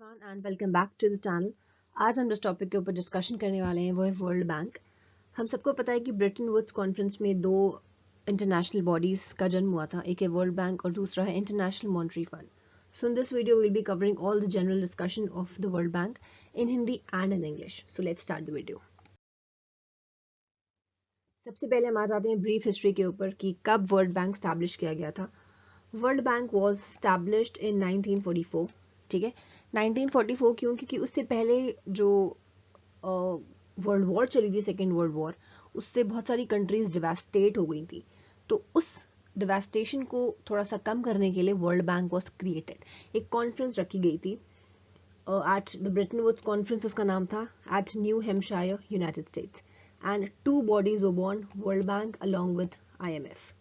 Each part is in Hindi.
Everyone and welcome back to the channel. आज हम जिस टॉपिक के ऊपर डिस्कशन करने वाले हैं वो है वर्ल्ड बैंक। हम सबको पता है कि ब्रेटन वुड्स कॉन्फ्रेंस में दो इंटरनेशनल बॉडीज का जन्म हुआ था, एक है वर्ल्ड बैंक और दूसरा है international monetary fund. So in this video will be covering all the general discussion of the World bank in Hindi and in English. So let's start the video. सबसे पहले हम आ जाते हैं ब्रीफ हिस्ट्री के ऊपर कि कब वर्ल्ड बैंक स्टैब्लिश किया गया था। वर्ल्ड बैंक वॉज स्टैब्लिश्ड इन 1944। ठीक है, 1944 क्यों? क्योंकि उससे पहले जो वर्ल्ड वॉर चली थी, सेकेंड वर्ल्ड वॉर, उससे बहुत सारी कंट्रीज डिवास्टेट हो गई थी। तो उस डिवास्टेशन को थोड़ा सा कम करने के लिए वर्ल्ड बैंक वॉज क्रिएटेड। एक कॉन्फ्रेंस रखी गई थी at the Bretton Woods conference, उसका नाम था at New Hampshire, United States, and two bodies were born, World Bank along with IMF।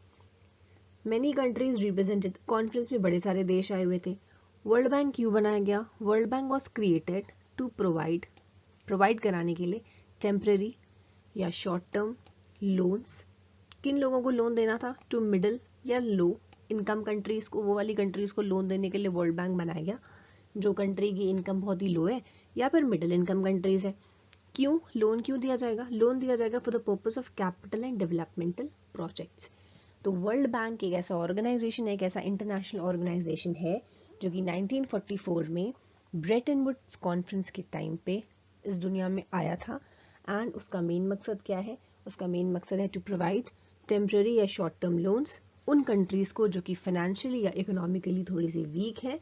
Many countries represented। Conference में बड़े सारे देश आए हुए थे। वर्ल्ड बैंक क्यों बनाया गया? World Bank was created to provide कराने के लिए टेम्पररी या शॉर्ट टर्म लोन्स। किन लोगों को लोन देना था? टू मिडिल या लो इनकम कंट्रीज को, वो वाली कंट्रीज को लोन देने के लिए वर्ल्ड बैंक बनाया गया जो कंट्री की इनकम बहुत ही लो है या फिर मिडिल इनकम कंट्रीज है। क्यों लोन क्यों दिया जाएगा? लोन दिया जाएगा for the purpose of capital and developmental projects. तो वर्ल्ड बैंक एक ऐसा ऑर्गेनाइजेशन है, एक ऐसा इंटरनेशनल ऑर्गेनाइजेशन है जो कि 1944 में ब्रेटन वुड्स कॉन्फ्रेंस के टाइम पे इस दुनिया में आया था। एंड उसका मेन मकसद क्या है? उसका मेन मकसद है टू प्रोवाइड टेम्पररी या शॉर्ट टर्म लोन्स उन कंट्रीज को जो कि फाइनेंशियली या इकोनॉमिकली थोड़ी सी वीक है,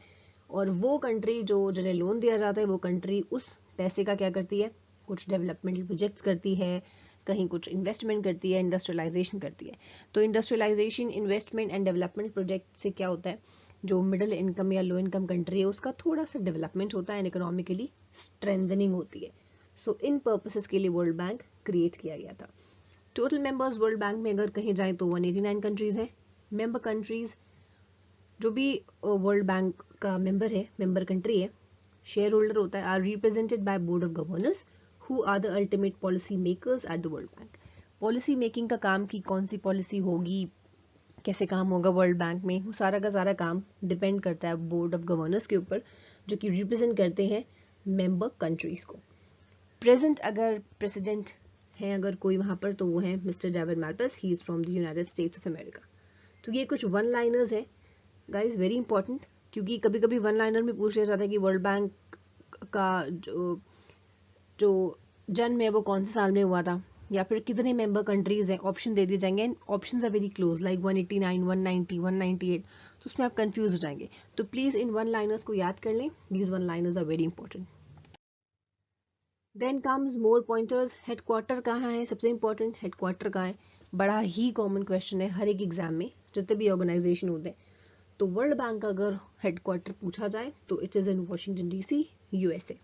और वो कंट्री जो जिन्हें लोन दिया जाता है वो कंट्री उस पैसे का क्या करती है? कुछ डेवलपमेंटल प्रोजेक्ट्स करती है, कहीं कुछ इन्वेस्टमेंट करती है, इंडस्ट्रियलाइजेशन करती है। तो industrialisation, investment and development project से क्या होता है? जो मिडिल इनकम या लो इनकम कंट्री है उसका थोड़ा सा डेवलपमेंट होता है एंड इकोनॉमिकली स्ट्रेंथनिंग होती है। सो इन पर्पसेस के लिए वर्ल्ड बैंक क्रिएट किया गया था। टोटल मेंबर्स वर्ल्ड बैंक में अगर कहीं जाए तो 189 कंट्रीज है। मेंबर कंट्रीज जो भी वर्ल्ड बैंक का मेंबर है, मेंबर कंट्री है, शेयर होल्डर होता है, are represented by board of governors who are the ultimate policy makers at the World Bank. Policy making का काम की कौन सी पॉलिसी होगी, कैसे काम होगा वर्ल्ड बैंक में, वो सारा का सारा काम डिपेंड करता है बोर्ड ऑफ गवर्नर्स के ऊपर जो कि रिप्रेजेंट करते हैं मेंबर कंट्रीज को। प्रेजेंट अगर प्रेसिडेंट हैं अगर कोई वहां पर, तो वो है mister David Malpass, he is from the United States of America. तो ये कुछ वन लाइनर्स है गाइज, वेरी इंपॉर्टेंट, क्योंकि कभी कभी वन लाइनर में पूछ लिया जाता है कि वर्ल्ड बैंक का जो जन्म है वो कौन से साल में हुआ था या फिर कितने मेंबर कंट्रीज हैं। ऑप्शन दे दिए जाएंगे and options are very close like 189, 190, 198, तो उसमें आप कंफ्यूज हो जाएंगे। तो प्लीज इन वन लाइनर्स को याद कर लें, these one liners are very important. Then comes more pointers. Headquarter कहाँ है? सबसे इंपॉर्टेंट, हेडक्वार्टर कहाँ है? बड़ा ही कॉमन क्वेश्चन है हर एक एग्जाम में, जितने भी ऑर्गेनाइजेशन होते हैं। तो वर्ल्ड बैंक का अगर हेडक्वार्टर पूछा जाए तो it is in Washington DC, USA।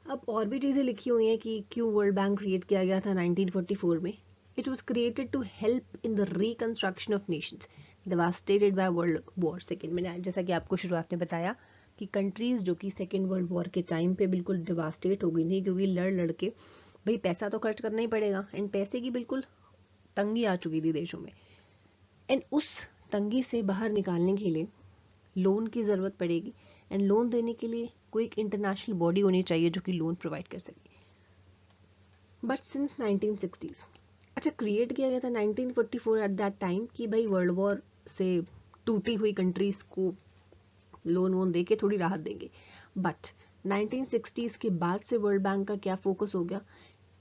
अब और भी चीज़ें लिखी हुई हैं कि क्यों वर्ल्ड बैंक क्रिएट किया गया था 1944 में। It was created to help in the reconstruction of nations devastated by World War second में। जैसा कि आपको शुरुआत में बताया कि कंट्रीज जो कि सेकेंड वर्ल्ड वॉर के टाइम पे बिल्कुल डिवास्टेट हो गई थी, क्योंकि लड़ लड़ के भाई पैसा तो खर्च करना ही पड़ेगा एंड पैसे की बिल्कुल तंगी आ चुकी थी देशों में। एंड उस तंगी से बाहर निकालने के लिए लोन की ज़रूरत पड़ेगी एंड लोन देने के लिए कोई एक इंटरनेशनल बॉडी होनी चाहिए जो कि लोन प्रोवाइड कर सके। बट सिंस 1960s, अच्छा क्रिएट किया गया था 1944 एट दैट टाइम कि भाई वर्ल्ड वॉर से टूटी हुई कंट्रीज को लोन वोन दे के थोड़ी राहत देंगे। बट 1960s के बाद से वर्ल्ड बैंक का क्या फोकस हो गया?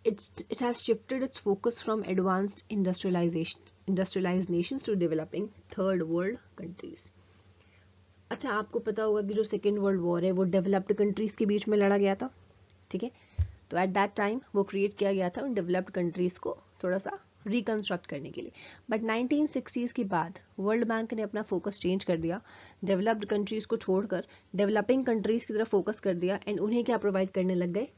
It has shifted its focus from advanced industrialized nations to developing third world countries। अच्छा आपको पता होगा कि जो सेकेंड वर्ल्ड वॉर है वो डेवलप्ड कंट्रीज के बीच में लड़ा गया था, ठीक है। तो एट दैट टाइम वो क्रिएट किया गया था उन डेवलप्ड कंट्रीज को थोड़ा सा रिकंस्ट्रक्ट करने के लिए। बट 1960s के बाद वर्ल्ड बैंक ने अपना फोकस चेंज कर दिया, डेवलप्ड कंट्रीज को छोड़कर डेवलपिंग कंट्रीज की तरफ फोकस कर दिया एंड उन्हें क्या प्रोवाइड करने लग गए?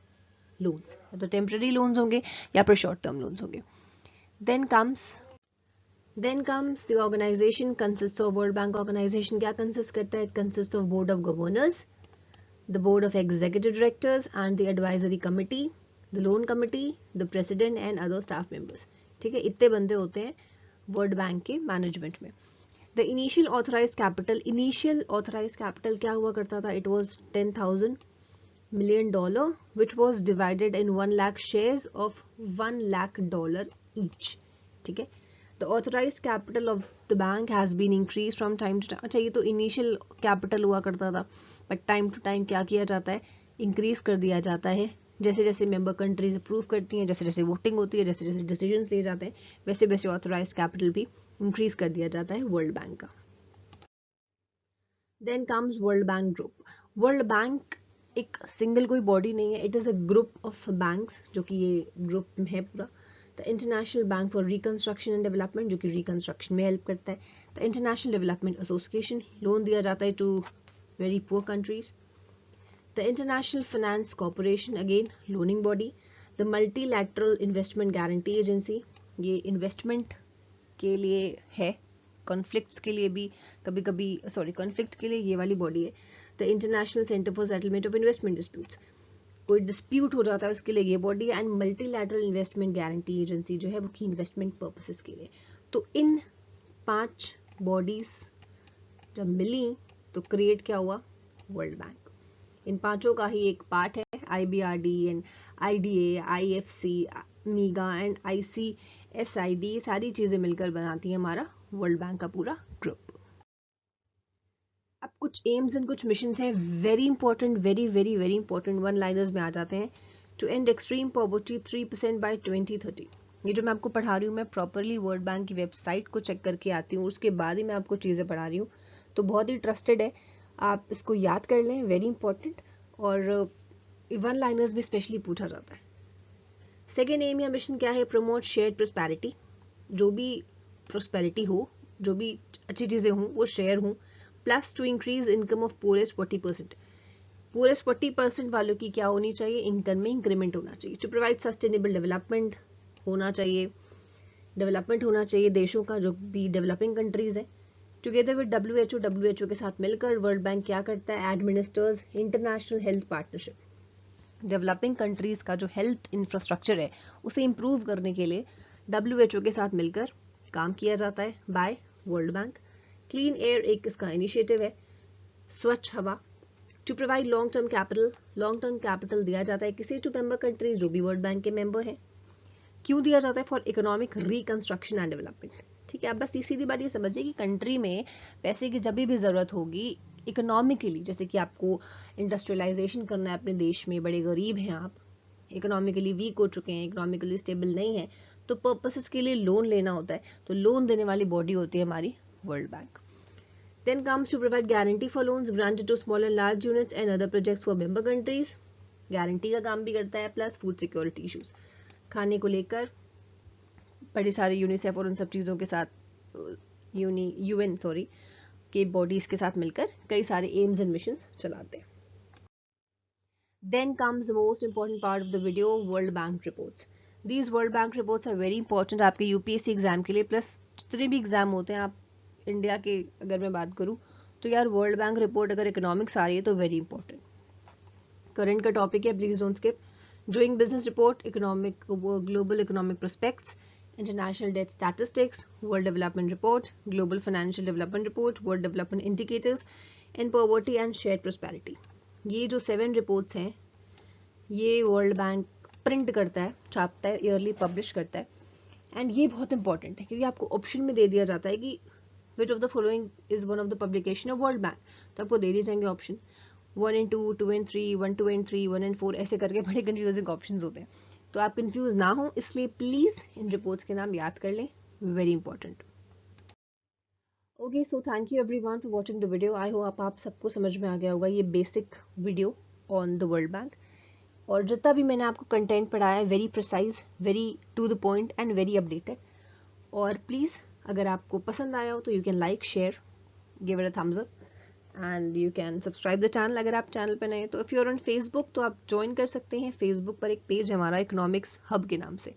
लोन्स, या तो टेम्पररी लोन्स होंगे या फिर शॉर्ट टर्म लोन्स होंगे। Then comes the organization consists of World Bank organization क्या consist करता है? It consists of board of governors, the board of executive directors and the advisory committee, the loan committee, the president and other staff members। ठीक है, इतने बंदे होते हैं वर्ल्ड बैंक के मैनेजमेंट में। द इनिशियल ऑथराइज्ड कैपिटल क्या हुआ करता था? It was $10,000 million, which was divided in 1 lakh shares of $1 lakh each. ठीक है, the authorized capital of the bank has been increased from time to time. अच्छा, ये तो इनिशियल कैपिटल हुआ करता था, बट टाइम टू टाइम क्या किया जाता है? इंक्रीज कर दिया जाता है जैसे जैसे मेंबर कंट्रीज अप्रूव करती हैं, जैसे जैसे वोटिंग होती है, जैसे जैसे डिसीजंस लिए जाते हैं, वैसे वैसे ऑथराइज्ड कैपिटल भी इंक्रीज कर दिया जाता है वर्ल्ड बैंक का. Then comes World Bank group. World Bank एक सिंगल कोई बॉडी नहीं है, it is a group of banks, जो कि ये ग्रुप है पूरा. The International Bank for Reconstruction and Development, जो कि रिकंस्ट्रक्शन में हेल्प करता है. The International Development Association, loan दिया जाता है to very poor countries. The International Finance Corporation, again loaning body. The Multilateral Investment Guarantee agency, ये इन्वेस्टमेंट के लिए है, कॉन्फ्लिक्ट्स के लिए भी कभी कभी, कॉन्फ्लिक्ट के लिए ये वाली बॉडी है. The international centre for settlement of investment disputes, कोई डिस्प्यूट हो जाता है उसके लिए ये बॉडी है. And multilateral Investment Guarantee agency जो है वो की इन्वेस्टमेंट पर्पसेस के लिए. तो इन 5 बॉडीज जब मिली तो क्रिएट क्या हुआ? World bank. इन 5 का ही एक पार्ट है IBRD and IDA, IFC, मीगा and ICSID, सारी चीजें मिलकर बनाती हैं हमारा वर्ल्ड बैंक का पूरा ग्रुप. अब कुछ एम्स एंड कुछ मिशंस हैं, very important, very very very important, one liners में आ जाते हैं. To end extreme poverty 3% by 2030. ये जो मैं आपको पढ़ा रही हूँ, मैं प्रॉपरली वर्ल्ड बैंक की वेबसाइट को चेक करके आती हूँ, उसके बाद ही मैं आपको चीज़ें पढ़ा रही हूँ, तो बहुत ही ट्रस्टेड है, आप इसको याद कर लें, वेरी इंपॉर्टेंट. और वन लाइनर्स भी स्पेशली पूछा जाता है. सेकेंड एम या मिशन क्या है? प्रमोट शेयर्ड प्रोस्पेरिटी, जो भी प्रोस्पेरिटी हो, जो भी अच्छी चीज़ें हों वो शेयर हों. Plus two increase income of purest 40%. Purest 40% वालों की क्या होनी चाहिए? इनकम में इंक्रीमेंट होना चाहिए. टू प्रोवाइड सस्टेनेबल डेवलपमेंट होना चाहिए, डेवलपमेंट होना चाहिए देशों का जो भी डेवलपिंग कंट्रीज है. टुगेदर विद WHO के साथ मिलकर वर्ल्ड बैंक क्या करता है? Administers international health partnership. Developing countries का जो हेल्थ इंफ्रास्ट्रक्चर है उसे इम्प्रूव करने के लिए WHO के साथ मिलकर काम किया जाता है by World Bank. Clean air एक इसका इनिशिएटिव है, स्वच्छ हवा. To provide long term capital दिया जाता है किसी टू मेंबर कंट्रीज जो भी वर्ल्ड बैंक के मेंबर हैं. क्यों दिया जाता है? For economic reconstruction and development. ठीक है, अब बस सीधी बात ये समझिए कि कंट्री में पैसे की जब भी ज़रूरत होगी इकोनॉमिकली, जैसे कि आपको इंडस्ट्रियलाइजेशन करना है अपने देश में, बड़े गरीब हैं आप, इकोनॉमिकली वीक हो चुके हैं, इकोनॉमिकली स्टेबल नहीं है, तो पर्पसेस के लिए लोन लेना होता है, तो लोन देने वाली बॉडी होती है हमारी world bank. Then comes to provide guarantee for loans granted to small and large units and other projects for member countries. Guarantee का काम भी करता है. प्लस फूड सिक्योरिटी इश्यूज, खाने को लेकर बड़े सारे यूनिसेफ और उन सब चीज़ों के साथ UN के बॉडीज के साथ मिलकर कई सारे एम्स एंड मिशंस चलाते हैं. Then comes the most important part of the video, World Bank reports. These World Bank reports are very important आपके UPSC एग्जाम के लिए. प्लस जितने भी एग्जाम होते हैं, आप इंडिया के अगर मैं बात करूं तो यार वर्ल्ड बैंक रिपोर्ट अगर इकोनॉमिक्स आ रही है तो वेरी इंपॉर्टेंट. करंट का टॉपिक है, please don't skip. Doing business report, economic global economic prospects, international debt statistics, world development report, global financial development report, world development indicators and poverty and shared prosperity. ये जो 7 रिपोर्ट्स हैं ये वर्ल्ड बैंक प्रिंट करता है, छापता है, ईयरली पब्लिश करता है. एंड ये बहुत इंपॉर्टेंट है क्योंकि आपको ऑप्शन में दे दिया जाता है कि which of the following is one of the publication of world bank, तो आपको दे दिए जाएंगे option 1 and 2, 2 and 3, 1, 2 and 3, 1 and 4, ऐसे करके बड़े कंफ्यूजिंग ऑप्शंस होते हैं. तो आप कंफ्यूज ना हो इसलिए प्लीज इन रिपोर्ट्स के नाम याद कर लें, very important. Okay, so thank you everyone for watching the video. I hope आप सबको समझ में आ गया होगा ये basic video on the World Bank. और जितना भी मैंने आपको कंटेंट पढ़ाया है very precise, very to the point and very updated. और प्लीज़ अगर आपको पसंद आया हो तो you can like, share, give it a thumbs up and you can subscribe the channel अगर आप चैनल पर नए. तो if you are on Facebook तो आप ज्वाइन कर सकते हैं. फेसबुक पर एक पेज है हमारा इकोनॉमिक्स हब के नाम से,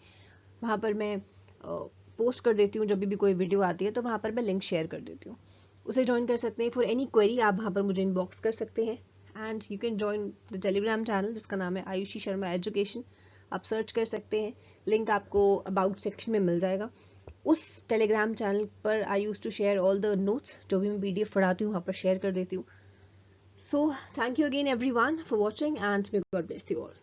वहाँ पर मैं पोस्ट कर देती हूँ जब भी कोई वीडियो आती है, तो वहाँ पर मैं लिंक शेयर कर देती हूँ, उसे ज्वाइन कर सकते हैं. फॉर एनी क्वेरी आप वहाँ पर मुझे इनबॉक्स कर सकते हैं. And you can join the Telegram channel जिसका नाम है आयुषी शर्मा एजुकेशन. आप सर्च कर सकते हैं, लिंक आपको अबाउट सेक्शन में मिल जाएगा. उस टेलीग्राम चैनल पर I use to share all the notes, जो भी मैं PDF पढ़ाती हूँ वहाँ पर शेयर कर देती हूँ. सो thank you again everyone for watching and may God bless you all.